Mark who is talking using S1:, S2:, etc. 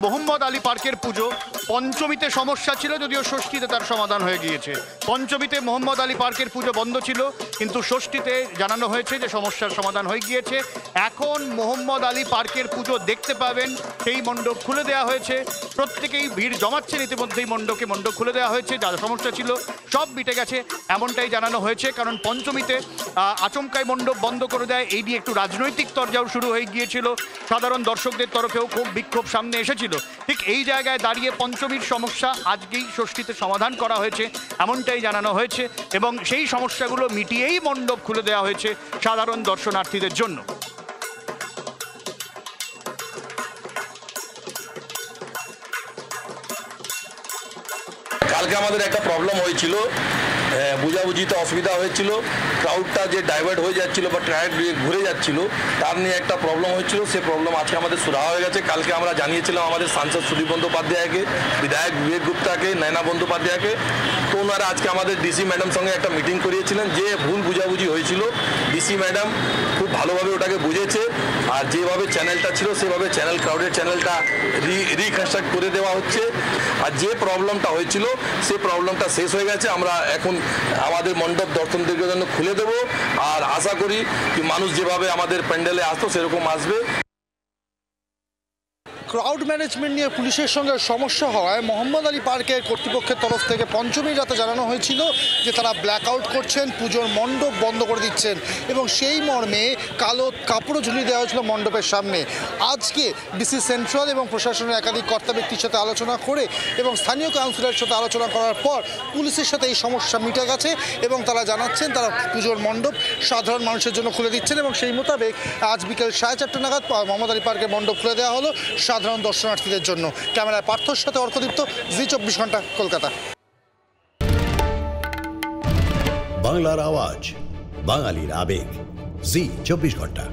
S1: মোহাম্মদ আলী পার্কের পুজো পঞ্চমীতে সমস্যা ছিল, যদিও ষষ্ঠীতে তার সমাধান হয়ে গিয়েছে। পঞ্চমীতে মোহাম্মদ আলী পার্কের পুজো বন্ধ ছিল, কিন্তু ষষ্ঠীতে জানানো হয়েছে যে সমস্যার সমাধান হয়ে গিয়েছে। এখন মোহাম্মদ আলী পার্কের পুজো দেখতে পাবেন, সেই মণ্ডপ খুলে দেওয়া হয়েছে। প্রত্যেকেই ভিড় জমাচ্ছেন, ইতিমধ্যেই মণ্ডপ খুলে দেওয়া হয়েছে। যা সমস্যা ছিল সব মিটে গেছে এমনটাই জানানো হয়েছে। কারণ পঞ্চমীতে আচমকায় মণ্ডপ বন্ধ করে দেয়, এই নিয়ে একটু রাজনৈতিক তরজাও শুরু হয়ে গিয়েছিল। সাধারণ দর্শকদের তরফেও খুব বিক্ষোভ সামনে এসেছিল। ঠিক এই জায়গায় দাঁড়িয়ে পঞ্চমীর সমস্যা আজকেই ষষ্ঠীতে সমাধান করা হয়েছে এমনটাই জানানো হয়েছে, এবং সেই সমস্যাগুলো মিটিয়েই মণ্ডপ খুলে দেওয়া হয়েছে সাধারণ দর্শনার্থীদের জন্য।
S2: কালকে আমাদের একটা প্রবলেম হয়েছিল, বুঝাবুঝিতে অসুবিধা হয়েছিল। ক্রাউডটা যে ডাইভার্ট হয়ে যাচ্ছিল বা ট্রাক ঘুরে যাচ্ছিল, তার নিয়ে একটা প্রবলেম হয়েছিল। সে প্রবলেম আজকে আমাদের সুরাহা হয়ে গেছে। কালকে আমরা জানিয়েছিলাম আমাদের সাংসদ সুদীপ বন্দ্যোপাধ্যায়কে, বিধায়ক বিবেক গুপ্তাকে, নয়না বন্দ্যোপাধ্যায়কে। তো ওনারা আজকে আমাদের ডিসি ম্যাডাম সঙ্গে একটা মিটিং করিয়েছিলেন। যে ভুল বুঝাবুঝি হয়েছিল, ডিসি ম্যাডাম খুব ভালোভাবে ওটাকে বুঝেছে। আর যেভাবে চ্যানেলটা ছিল সেভাবে ক্রাউডের চ্যানেলটা রিকনস্ট্রাক্ট করে দেওয়া হচ্ছে। আর যে প্রবলেমটা হয়েছিল সেই প্রবলেমটা শেষ হয়ে গেছে। আমরা এখন আমাদের মণ্ডপ দর্শকদের জন্য খুলে দেব, আর আশা করি কি মানুষ যেভাবে আমাদের প্যান্ডেলে আসতো সেরকম আসবে।
S3: ক্রাউড ম্যানেজমেন্ট নিয়ে পুলিশের সঙ্গে সমস্যা হওয়ায় মোহাম্মদ আলী পার্কের কর্তৃপক্ষের তরফ থেকে পঞ্চমীর রাতে জানানো হয়েছিল যে তারা ব্ল্যাকআউট করছেন, পুজোর মণ্ডপ বন্ধ করে দিচ্ছেন, এবং সেই মর্মে কালো কাপড়ও ঝুলিয়ে দেওয়া হয়েছিল মণ্ডপের সামনে। আজকে ডিসি সেন্ট্রাল এবং প্রশাসনের একাধিক কর্তা ব্যক্তির সাথে আলোচনা করে এবং স্থানীয় কাউন্সিলরের সাথে আলোচনা করার পর পুলিশের সাথে এই সমস্যা মিটে গেছে, এবং তারা জানাচ্ছেন তারা পুজোর মণ্ডপ সাধারণ মানুষের জন্য খুলে দিচ্ছেন। এবং সেই মোতাবেক আজ বিকেল 4:30 নাগাদ মোহাম্মদ আলী পার্কের মণ্ডপ খুলে দেওয়া হলো সাধারণ দর্শনার্থীদের জন্য। ক্যামেরায় পার্থর সাথে অর্কদীপ্ত, জি 24 ঘন্টা, কলকাতা।
S4: বাংলার আওয়াজ, বাঙালির আবেগ, জি 24 ঘন্টা।